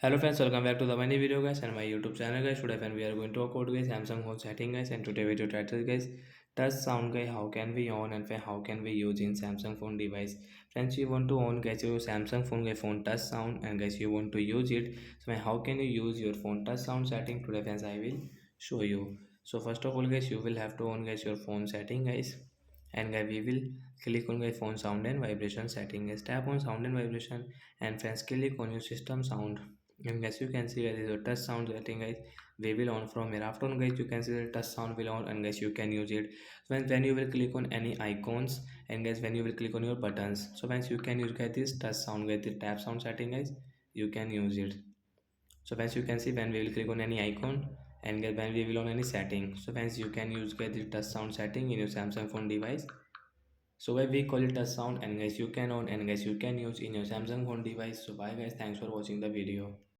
Hello friends, welcome back to the many video guys and my YouTube channel guys. Today friend we are going to talk about guys Samsung phone setting guys, and today video title guys touch sound guys, how can we on and how can we use in Samsung phone device. Friends, you want to on guys your Samsung phone touch sound, and guys you want to use it. So how can you use your phone touch sound setting? Today friends I will show you. So first of all guys, you will have to on guys your phone setting guys, and guys we will click on guys phone sound and vibration setting guys. Tap on sound and vibration, and friends click on your system sound, and as you can see there is a touch sound setting guys. We will on from here. After on guys you can see the touch sound will on, and guys you can use it when you will click on any icons, and guys when you will click on your buttons. So once you can use guys this touch sound guys, the tap sound setting guys, you can use it. So once you can see when we will click on any icon, and guys when we will on any setting, so once you can use guys the touch sound setting in your Samsung phone device. So why we call it touch sound, and guys you can on, and guys you can use in your Samsung phone device. So bye guys, thanks for watching the video.